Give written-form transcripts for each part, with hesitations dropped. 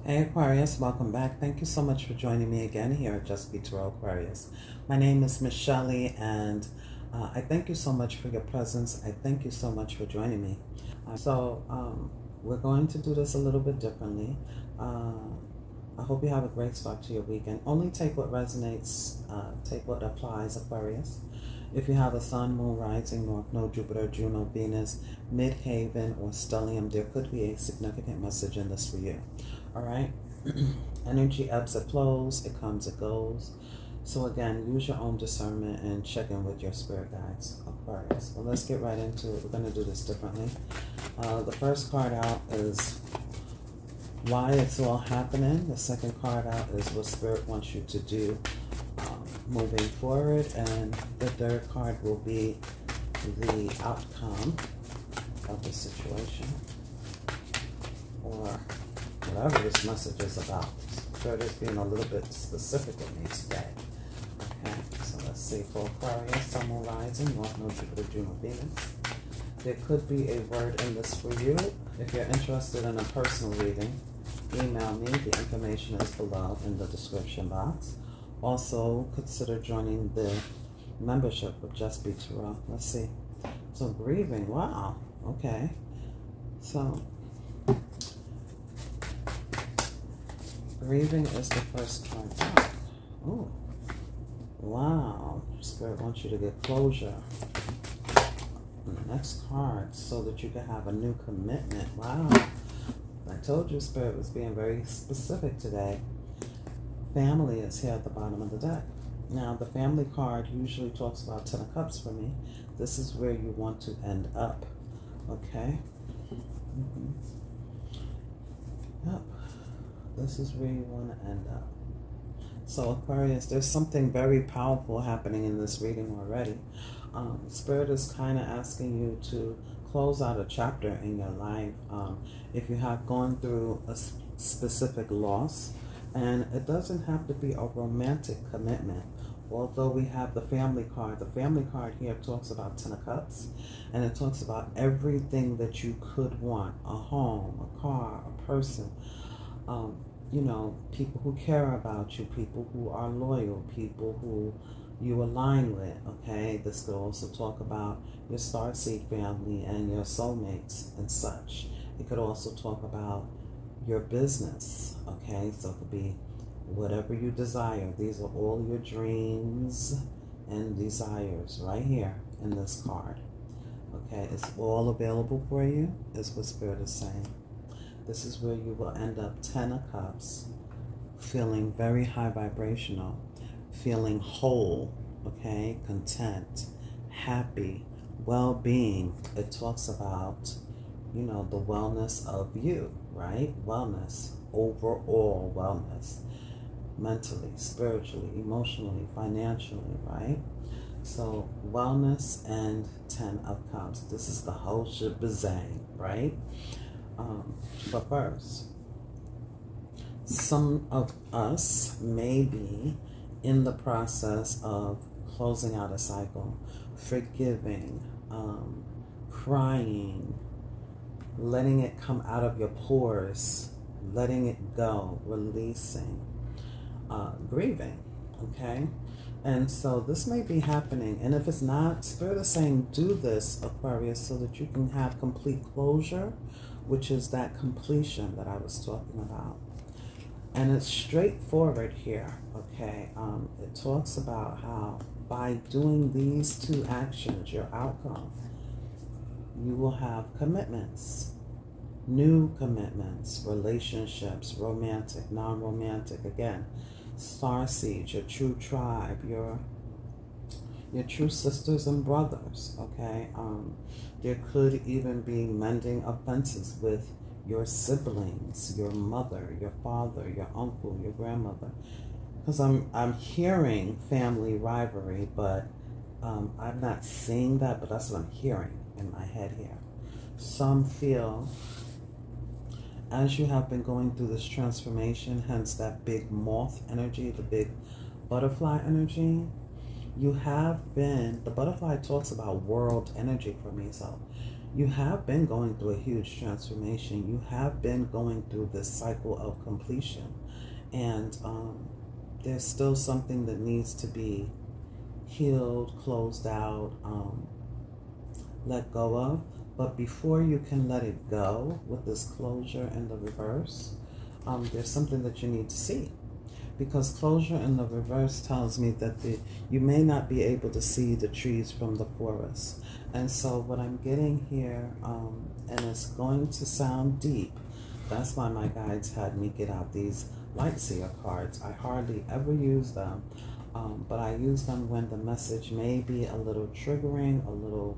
Hey Aquarius, welcome back. Thank you so much for joining me again here at Just Be Tarot Aquarius. My name is Miss Shelley, and I thank you so much for your presence. I thank you so much for joining me. We're going to do this a little bit differently. I hope you have a great start to your weekend. Only take what resonates, take what applies, Aquarius. If you have a Sun, Moon, Rising, North Node, Jupiter, Juno, Venus, Midhaven, or Stellium, there could be a significant message in this for you. All right? Energy ebbs and flows. It comes, it goes. So again, use your own discernment and check in with your spirit guides, Aquarius. Well, let's get right into it. We're going to do this differently. The first card out is why it's all happening. The second card out is what spirit wants you to do moving forward. And the third card will be the outcome of the situation, or whatever this message is about. Spirit is being a little bit specific with me today. Okay, so let's see for Aquarius, Sun, Moon, Rising, North Node, Jupiter, Juno, Venus. There could be a word in this for you. If you're interested in a personal reading, email me. The information is below in the description box. Also, consider joining the membership of Just Be Tarot. Let's see. So, grieving. Wow. Okay. So, grieving is the first card out. Oh. Wow. Spirit wants you to get closure. And the next card, so that you can have a new commitment. Wow. I told you Spirit was being very specific today. Family is here at the bottom of the deck. Now, the family card usually talks about 10 of Cups for me. This is where you want to end up. Okay? Yep. This is where you want to end up. So, Aquarius, there's something very powerful happening in this reading already. Spirit is kind of asking you to close out a chapter in your life. If you have gone through a specific loss, and it doesn't have to be a romantic commitment. Although we have the family card here talks about 10 of Cups, and it talks about everything that you could want: a home, a car, a person, you know, people who care about you, people who are loyal, people who you align with. Okay, this could also talk about your starseed family and your soulmates and such. It could also talk about your business. Okay, so it could be whatever you desire. These are all your dreams and desires right here in this card. Okay, it's all available for you, is what Spirit is saying. This is where you will end up 10 of Cups, feeling very high vibrational, feeling whole, okay, content, happy, well-being. It talks about, you know, the wellness of you, right? Wellness, overall wellness, mentally, spiritually, emotionally, financially, right? So wellness and 10 of Cups. This is the whole shebang, right? But first, some of us may be in the process of closing out a cycle, forgiving, crying, letting it come out of your pores, letting it go, releasing, grieving, okay? And so this may be happening. And if it's not, Spirit is saying do this, Aquarius, so that you can have complete closure, which is that completion that I was talking about. And it's straightforward here, okay? It talks about how by doing these two actions, your outcome, you will have commitments, new commitments, relationships, romantic, non-romantic, again, starseed, your true tribe, your true sisters and brothers, okay? There could even be mending offenses with your siblings, your mother, your father, your uncle, your grandmother. Because I'm hearing family rivalry, but I'm not seeing that, but that's what I'm hearing in my head here. Some feel, as you have been going through this transformation, hence that big moth energy, the big butterfly energy, you have been, the butterfly talks about world energy for me, so you have been going through a huge transformation. You have been going through this cycle of completion. And there's still something that needs to be healed, closed out, let go of. But before you can let it go with this closure in the reverse, there's something that you need to see. Because closure in the reverse tells me that you may not be able to see the trees from the forest. And so what I'm getting here, and it's going to sound deep, that's why my guides had me get out these light seer cards. I hardly ever use them, but I use them when the message may be a little triggering, a little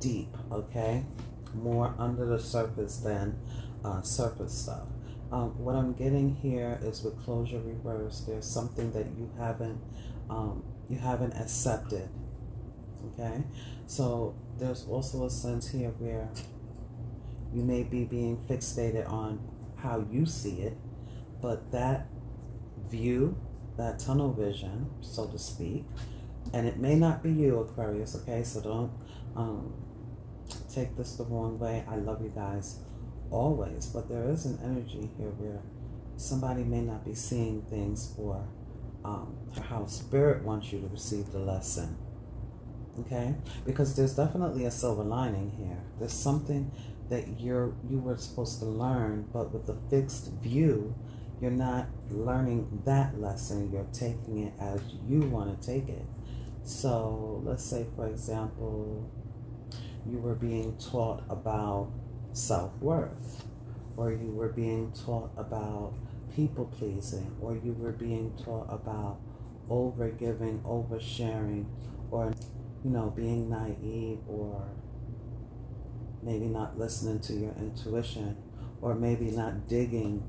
deep, okay? More under the surface than surface stuff. What I'm getting here is with closure reverse, there's something that you haven't accepted, okay? So there's also a sense here where you may be being fixated on how you see it, but that view, that tunnel vision, so to speak, and it may not be you, Aquarius, okay? So don't take this the wrong way. I love you guys always, but there is an energy here where somebody may not be seeing things for how spirit wants you to receive the lesson, okay? Because there's definitely a silver lining here. There's something that you were supposed to learn, but with a fixed view, you're not learning that lesson. You're taking it as you want to take it. So let's say, for example, you were being taught about self-worth, or you were being taught about people-pleasing, or you were being taught about over-giving, over-sharing, or, you know, being naive, or maybe not listening to your intuition, or maybe not digging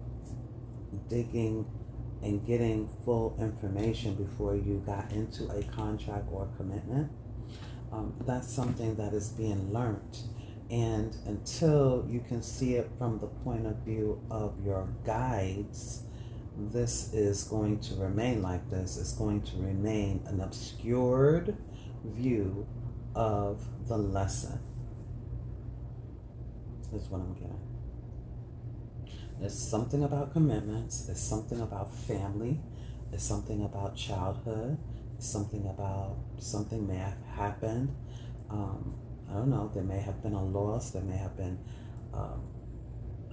and getting full information before you got into a contract or commitment. That's something that is being learned. And until you can see it from the point of view of your guides, this is going to remain like this. It's going to remain an obscured view of the lesson, is what I'm getting. There's something about commitments. There's something about family. There's something about childhood. There's something about something may have happened. I don't know, there may have been a loss, there may have been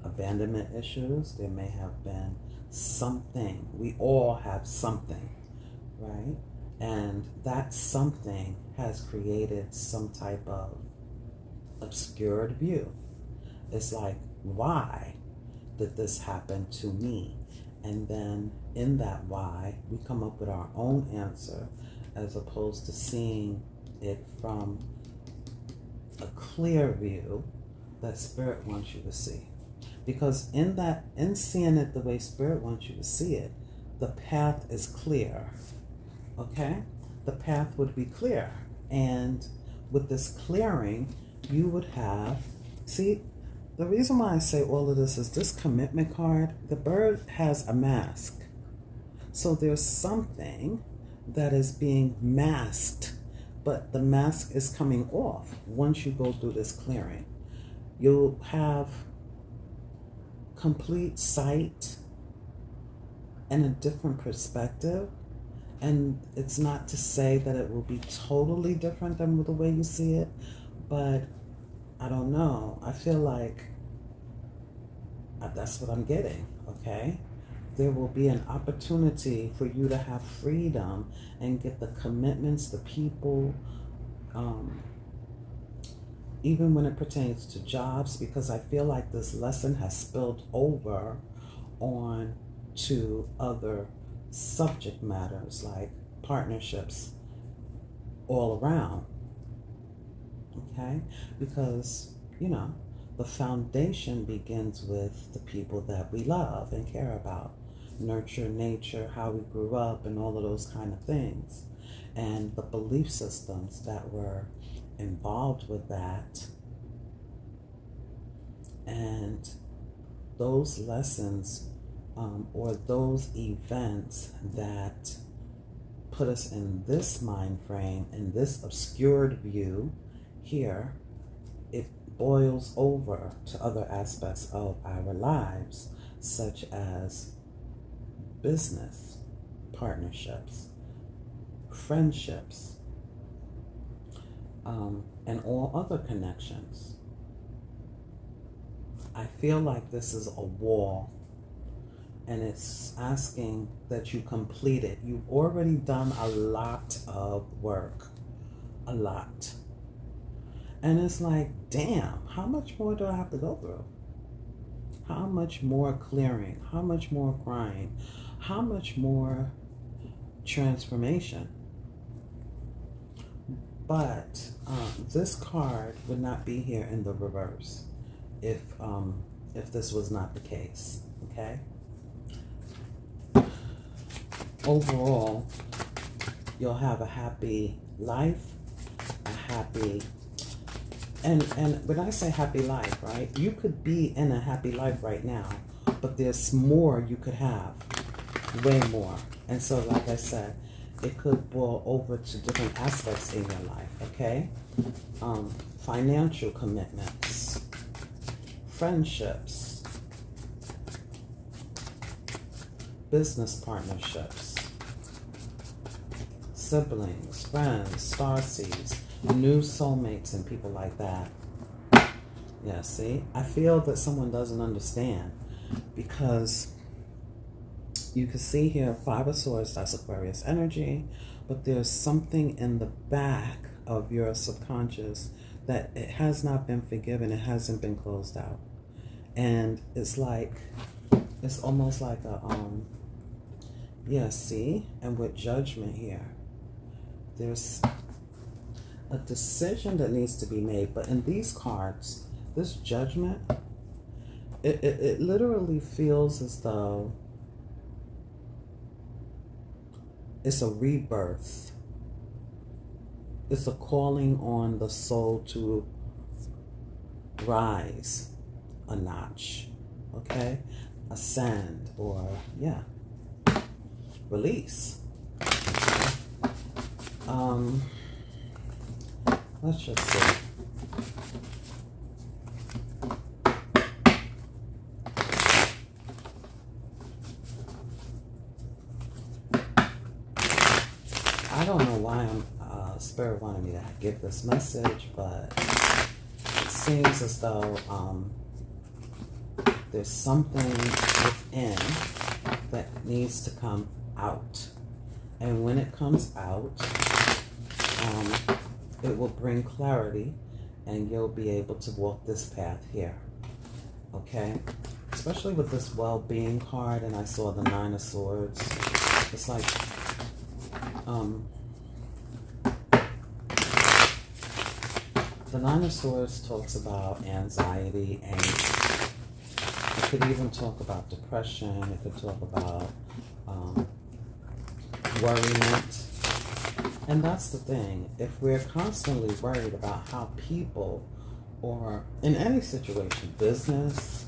abandonment issues, there may have been something. We all have something, right? And that something has created some type of obscured view. It's like, why did this happen to me? And then in that why, we come up with our own answer, as opposed to seeing it from a clear view that Spirit wants you to see. Because in seeing it the way Spirit wants you to see it, the path is clear, okay? The path would be clear. And with this clearing, you would have, see, the reason why I say all of this is this commitment card, the bird has a mask. So there's something that is being masked, but the mask is coming off once you go through this clearing. You'll have complete sight and a different perspective. And it's not to say that it will be totally different than the way you see it, but I don't know. I feel like that's what I'm getting, okay? There will be an opportunity for you to have freedom and get the commitments, the people, even when it pertains to jobs, because I feel like this lesson has spilled over on to other subject matters like partnerships all around, okay? Because, you know, the foundation begins with the people that we love and care about. Nurture, nature, how we grew up, and all of those kind of things. And the belief systems that were involved with that. And those lessons or those events that put us in this mind frame, in this obscured view here, boils over to other aspects of our lives, such as business, partnerships, friendships, and all other connections. I feel like this is a wall, and it's asking that you complete it. You've already done a lot of work, a lot. And it's like, damn, how much more do I have to go through? How much more clearing? How much more crying? How much more transformation? But this card would not be here in the reverse if this was not the case, okay? Overall, you'll have a happy life, a happy, and when I say happy life, right, you could be in a happy life right now, but there's more you could have, way more. And so, like I said, it could boil over to different aspects in your life, okay? Financial commitments, friendships, business partnerships, siblings, friends, starseeds, new soulmates, and people like that. Yeah, see? I feel that someone doesn't understand, because you can see here, Five of Swords, that's Aquarius energy, but there's something in the back of your subconscious that it has not been forgiven, it hasn't been closed out. And it's like, it's almost like a, yeah, see? And with Judgment here, there's a decision that needs to be made. But in these cards, this Judgment, it literally feels as though it's a rebirth. It's a calling on the soul to rise a notch, okay? Ascend, or, yeah, release. Okay? Let's just see. I don't know why Spirit wanted me to give this message, but it seems as though there's something within that needs to come out. And when it comes out, it will bring clarity, and you'll be able to walk this path here, okay? Especially with this well-being card, and I saw the Nine of Swords. It's like, the Nine of Swords talks about anxiety, angst. It could even talk about depression. It could talk about worriment. And that's the thing. If we're constantly worried about how people, or in any situation, business,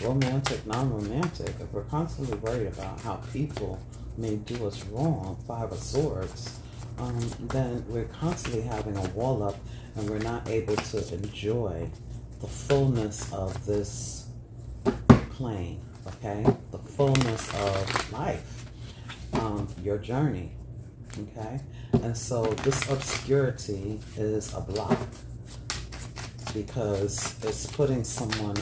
romantic, non-romantic, if we're constantly worried about how people may do us wrong, Five of Swords, then we're constantly having a wall up, and we're not able to enjoy the fullness of this plane, okay? The fullness of life, your journey, okay? And so this obscurity is a block, because it's putting someone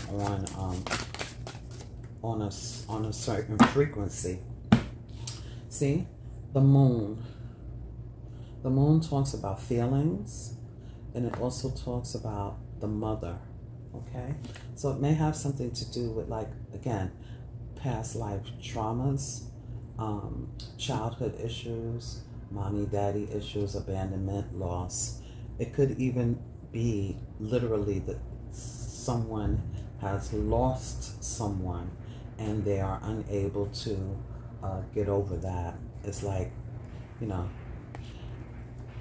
on a certain frequency. See, the moon. The moon talks about feelings, and it also talks about the mother, okay? So it may have something to do with, like, again, past life traumas, childhood issues, mommy, daddy issues, abandonment, loss. It could even be literally that someone has lost someone and they are unable to get over that. It's like, you know,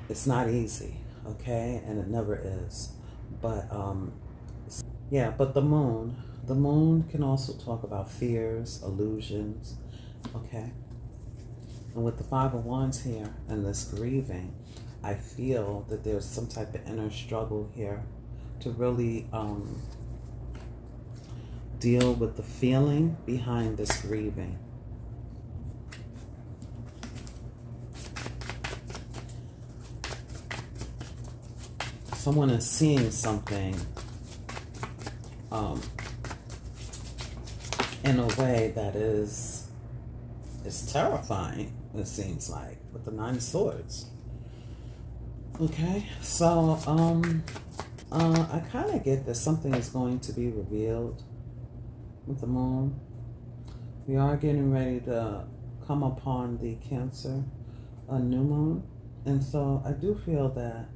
it's not easy, okay? And it never is. But, yeah, but the moon can also talk about fears, illusions, okay? And with the Five of Wands here and this grieving, I feel that there's some type of inner struggle here to really deal with the feeling behind this grieving. Someone is seeing something in a way that is terrifying, it seems like, with the Nine of Swords. Okay, so I kind of get that something is going to be revealed with the moon. We are getting ready to come upon the Cancer, a new moon, and so I do feel that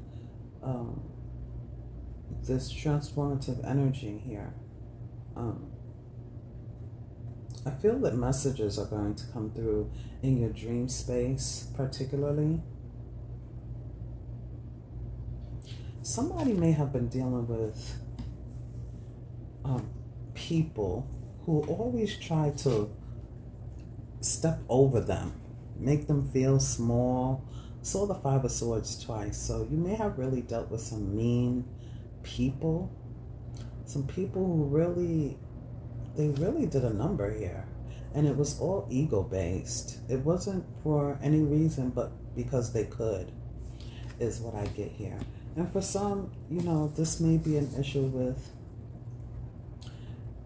this transformative energy here, I feel that messages are going to come through in your dream space, particularly. Somebody may have been dealing with people who always try to step over them, make them feel small. Saw the Five of Swords twice, so you may have really dealt with some mean people, some people who really did a number here, and it was all ego-based. It wasn't for any reason but because they could, is what I get here. And for some, you know, this may be an issue with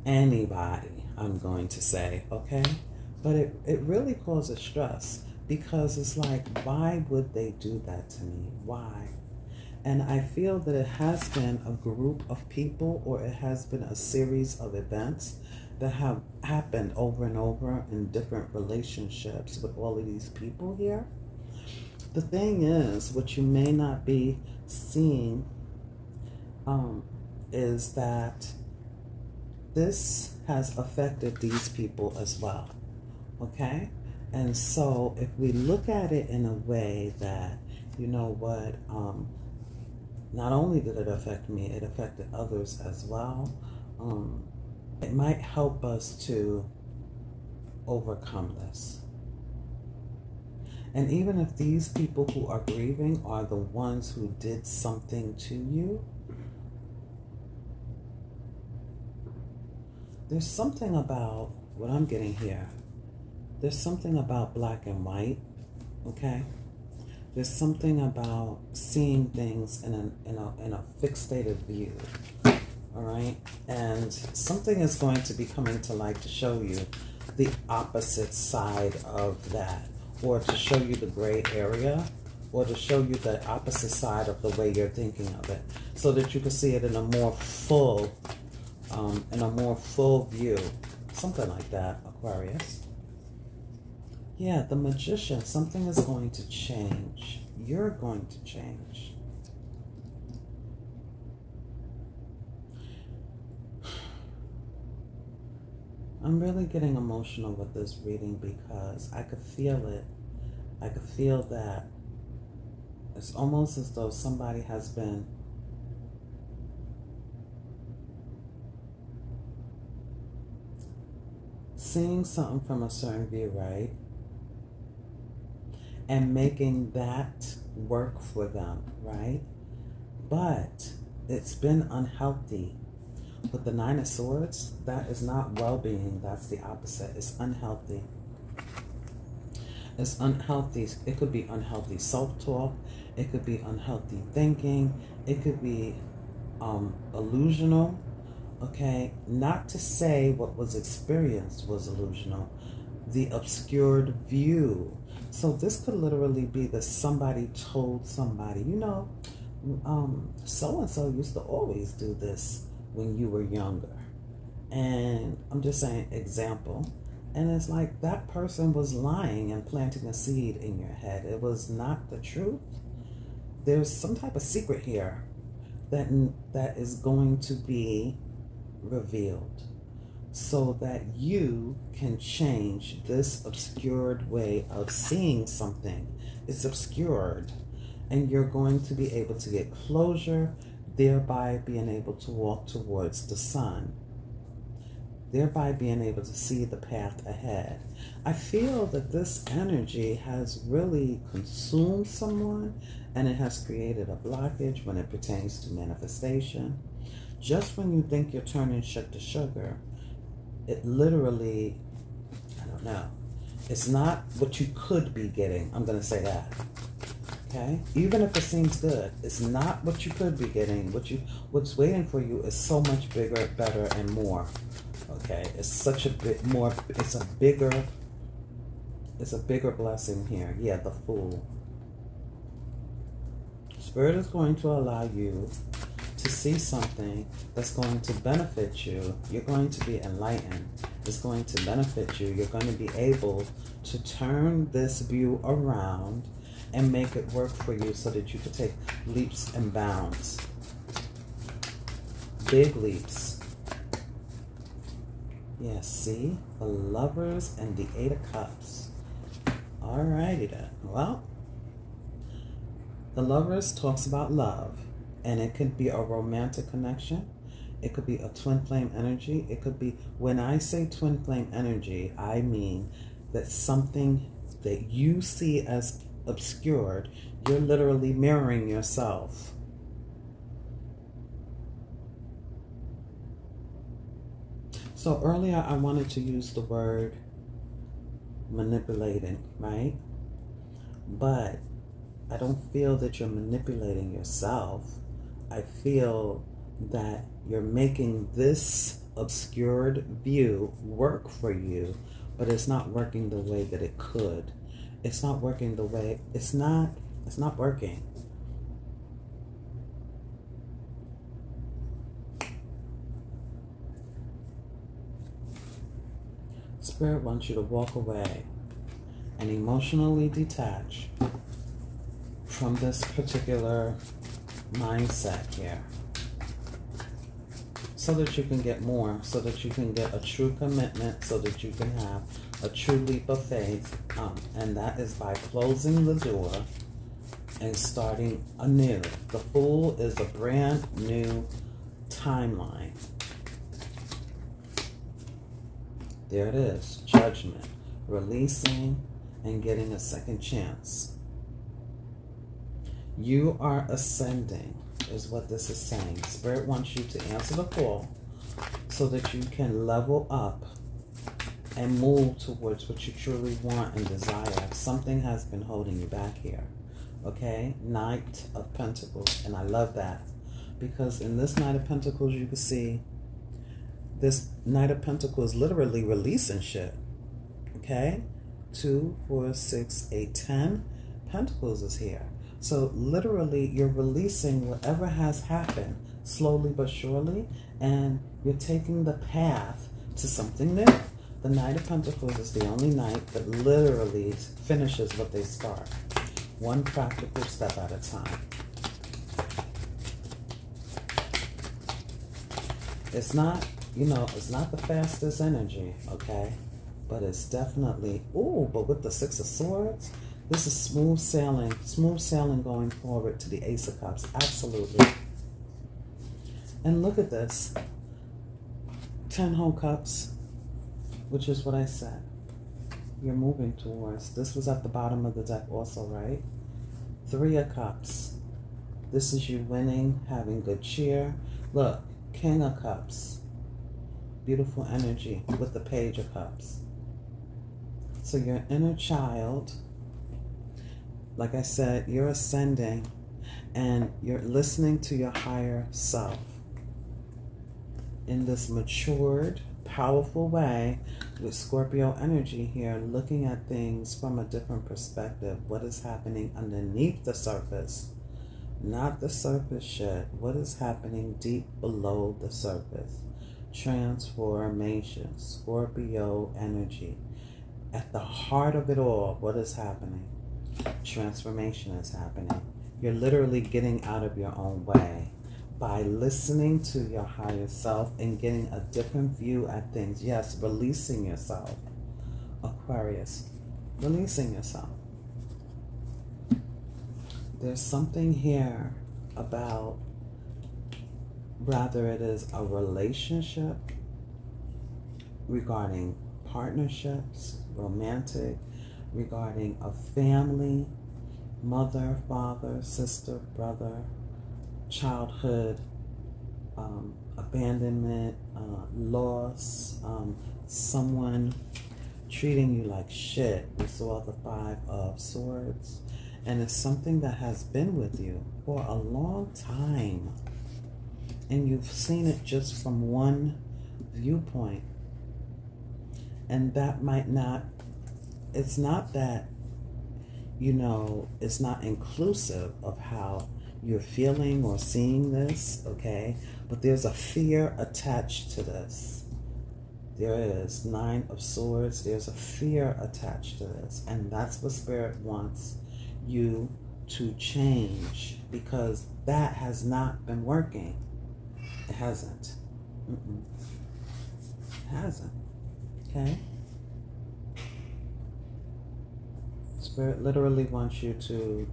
anybody, I'm going to say, okay? But it really causes stress, because it's like, why would they do that to me? Why? And I feel that it has been a group of people, or it has been a series of events that have happened over and over in different relationships with all of these people here. The thing is, what you may not be seeing is that this has affected these people as well, okay? And so if we look at it in a way that, you know what, not only did it affect me, it affected others as well, it might help us to overcome this. And even if these people who are grieving are the ones who did something to you, there's something about what I'm getting here. There's something about black and white, okay? There's something about seeing things in a fixated view, all right? And something is going to be coming to light to show you the opposite side of that, or to show you the gray area, or to show you the opposite side of the way you're thinking of it, so that you can see it in a more full view. Something like that, Aquarius. Yeah, the Magician, something is going to change. You're going to change. I'm really getting emotional with this reading because I could feel it. I could feel that it's almost as though somebody has been seeing something from a certain view, right? And making that work for them, right? But it's been unhealthy. With the Nine of Swords, that is not well-being. That's the opposite. It's unhealthy. It's unhealthy. It could be unhealthy self-talk. It could be unhealthy thinking. It could be illusional. Okay? Not to say what was experienced was illusional. The obscured view. So this could literally be that somebody told somebody, you know, so-and-so used to always do this when you were younger. And I'm just saying, example. And it's like that person was lying and planting a seed in your head. It was not the truth. There's some type of secret here that is going to be revealed, so that you can change this obscured way of seeing something. It's obscured, and you're going to be able to get closure, thereby being able to walk towards the sun, thereby being able to see the path ahead. I feel that this energy has really consumed someone, and it has created a blockage when it pertains to manifestation. Just when you think you're turning shit to sugar, it literally, I don't know, it's not what you could be getting. I'm going to say that. Okay? Even if it seems good, it's not what you could be getting. What's waiting for you is so much bigger, better, and more. Okay? It's such a bit more, it's a bigger blessing here. Yeah, the Fool. Spirit is going to allow you to see something that's going to benefit you. You're going to be enlightened. It's going to benefit you. You're going to be able to turn this view around and make it work for you so that you can take leaps and bounds. Big leaps. Yeah, see? The Lovers and the Eight of Cups. Alrighty then. Well, the Lovers talks about love. And it could be a romantic connection. It could be a twin flame energy. It could be, when I say twin flame energy, I mean that something that you see as obscured, you're literally mirroring yourself. So earlier I wanted to use the word manipulating, right? But I don't feel that you're manipulating yourself. I feel that you're making this obscured view work for you, but it's not working the way that it could. It's not working the way, it's not working. Spirit wants you to walk away and emotionally detach from this particular mindset here, so that you can get more, so that you can get a true commitment, so that you can have a true leap of faith, and that is by closing the door and starting anew. The Fool is a brand new timeline. There it is. Judgment, releasing, and getting a second chance. You are ascending, is what this is saying. Spirit wants you to answer the call so that you can level up and move towards what you truly want and desire. Something has been holding you back here. Okay? Knight of Pentacles. And I love that, because in this Knight of Pentacles, you can see this Knight of Pentacles literally releasing shit. Okay? 2, 4, 6, 8, 10. Pentacles is here. So literally you're releasing whatever has happened slowly but surely, and you're taking the path to something new. The Knight of Pentacles is the only knight that literally finishes what they start. One practical step at a time. It's not, you know, it's not the fastest energy, okay? But it's definitely, ooh, but with the Six of Swords, this is smooth sailing going forward to the Ace of Cups, absolutely. And look at this, 10 whole cups, which is what I said. You're moving towards, this was at the bottom of the deck also, right? 3 of Cups. This is you winning, having good cheer. Look, King of Cups. Beautiful energy with the Page of Cups. So your inner child, like I said, you're ascending and you're listening to your higher self in this matured, powerful way with Scorpio energy here, looking at things from a different perspective. What is happening underneath the surface? Not the surface shit. What is happening deep below the surface? Transformation, Scorpio energy. At the heart of it all, what is happening? Transformation is happening. You're literally getting out of your own way by listening to your higher self and getting a different view at things. Yes, releasing yourself. Aquarius, releasing yourself. There's something here about, rather it is a relationship regarding partnerships, romantic, regarding a family, mother, father, sister, brother, childhood, abandonment, loss, someone treating you like shit. We saw the 5 of Swords, and it's something that has been with you for a long time, and you've seen it just from one viewpoint, and that might not, it's not that, you know, it's not inclusive of how you're feeling or seeing this, okay? But there's a fear attached to this. There is 9 of Swords. There's a fear attached to this. And that's what Spirit wants you to change, because that has not been working. It hasn't. It hasn't. Okay? Spirit literally wants you to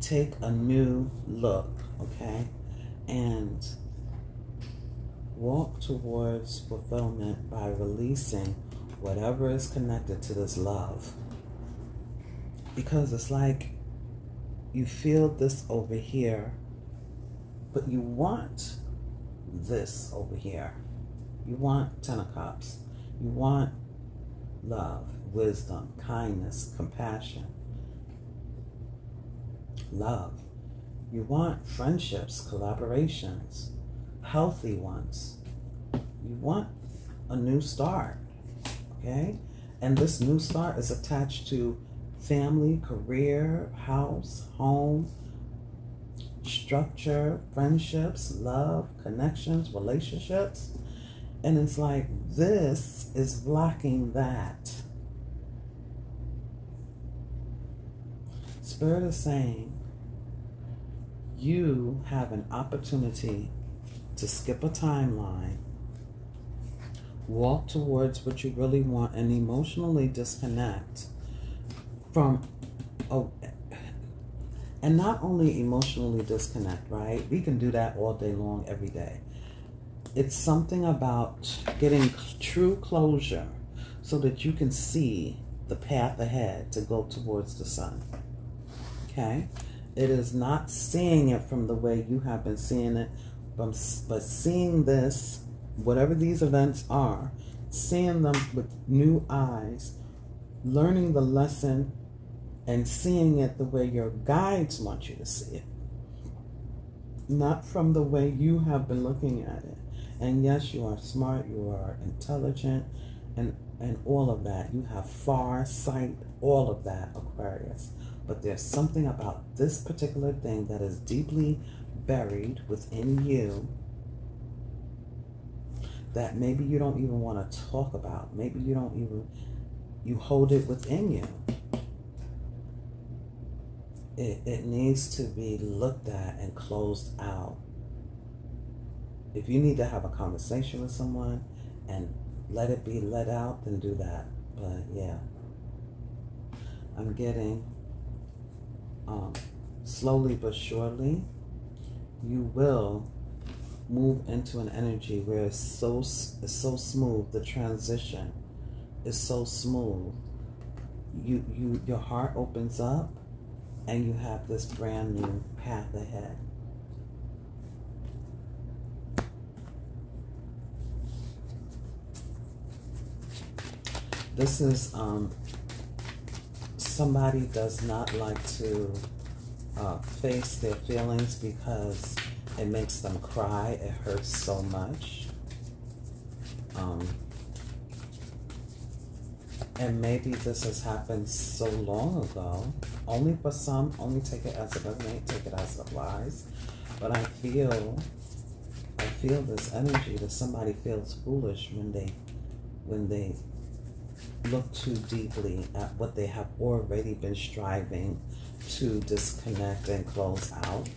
take a new look, okay? And walk towards fulfillment by releasing whatever is connected to this love. Because it's like you feel this over here, but you want this over here. You want 10 of Cups. You want love, wisdom, kindness, compassion, love. You want friendships, collaborations, healthy ones. You want a new start, okay? And this new start is attached to family, career, house, home, structure, friendships, love, connections, relationships. And it's like, this is blocking that. Spirit is saying, you have an opportunity to skip a timeline, walk towards what you really want, and emotionally disconnect from, and not only emotionally disconnect, right? We can do that all day long, every day. It's something about getting true closure so that you can see the path ahead to go towards the sun. Okay? It is not seeing it from the way you have been seeing it, but seeing this, whatever these events are, seeing them with new eyes, learning the lesson, and seeing it the way your guides want you to see it. Not from the way you have been looking at it. And yes, you are smart, you are intelligent, and all of that. You have far sight, all of that, Aquarius. But there's something about this particular thing that is deeply buried within you that maybe you don't even want to talk about. Maybe you don't even, you hold it within you. It needs to be looked at and closed out. If you need to have a conversation with someone and let it be let out, then do that. But yeah, I'm getting slowly but surely, you will move into an energy where it's so smooth. The transition is so smooth. Your heart opens up, and you have this brand new path ahead. This is somebody does not like to face their feelings because it makes them cry. It hurts so much. And maybe this has happened so long ago. Only for some, only take it as it resonates, take it as it applies. But I feel this energy that somebody feels foolish when they look too deeply at what they have already been striving to disconnect and close out,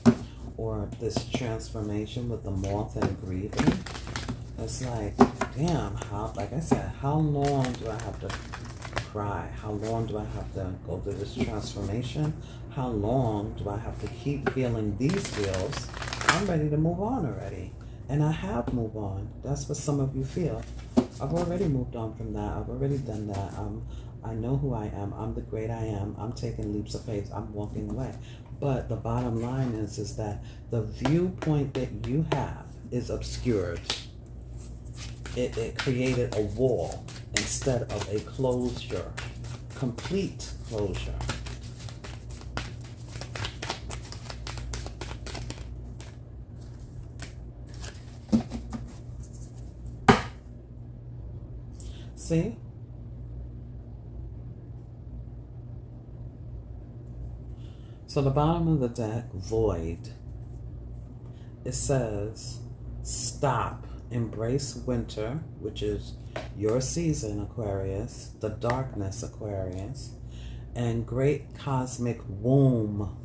or this transformation with the moth and grieving. It's like, damn, like I said, how long do I have to cry? How long do I have to go through this transformation? How long do I have to keep feeling these feels? I'm ready to move on already. And I have moved on. That's what some of you feel. I've already moved on from that. I've already done that. I know who I am. I'm the great I am. I'm taking leaps of faith. I'm walking away. But the bottom line is that the viewpoint that you have is obscured. It created a wall instead of a closure, complete closure. See? So the bottom of the deck, void, it says, stop, embrace winter, which is your season, Aquarius, the darkness, Aquarius, and great cosmic womb.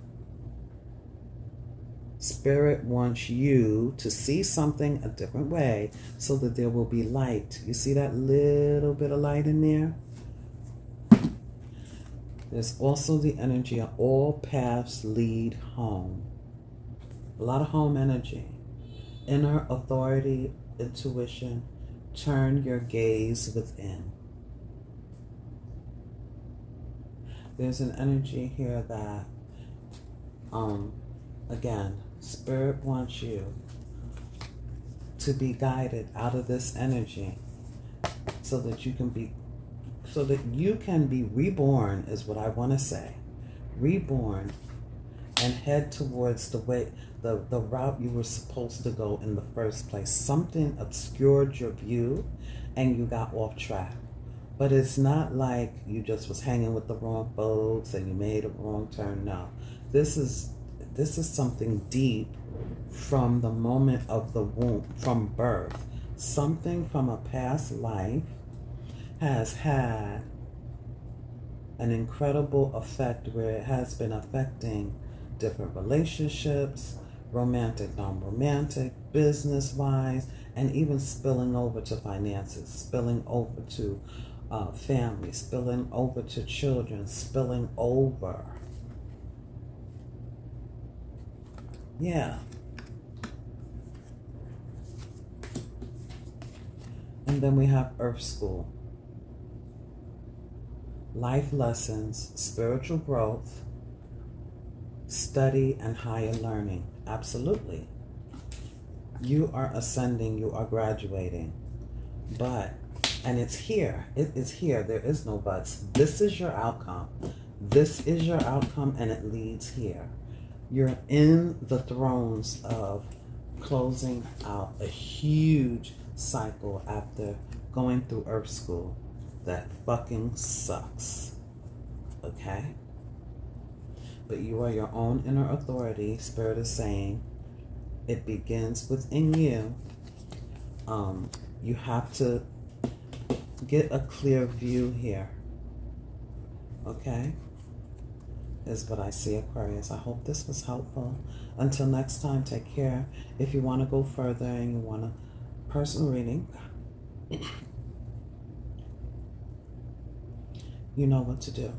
Spirit wants you to see something a different way so that there will be light. You see that little bit of light in there? There's also the energy of all paths lead home. A lot of home energy. Inner authority, intuition. Turn your gaze within. There's an energy here that, again, Spirit wants you to be guided out of this energy so that you can be reborn, is what I want to say. Reborn and head towards the route you were supposed to go in the first place. Something obscured your view and you got off track. But it's not like you just was hanging with the wrong folks and you made a wrong turn. No. This is something deep from the moment of the womb, from birth. Something from a past life has had an incredible effect where it has been affecting different relationships, romantic, non-romantic, business-wise, and even spilling over to finances, spilling over to family, spilling over to children, spilling over. Yeah. And then we have Earth School. Life lessons, spiritual growth, study, and higher learning. Absolutely. You are ascending, you are graduating. But, and it's here. It is here. There is no buts. This is your outcome. This is your outcome, and it leads here. You're in the thrones of closing out a huge cycle after going through Earth School. That fucking sucks. Okay? But you are your own inner authority. Spirit is saying it begins within you. You have to get a clear view here. Okay? Is what I see, Aquarius. I hope this was helpful. Until next time, take care. If you want to go further and you want a personal reading, you know what to do.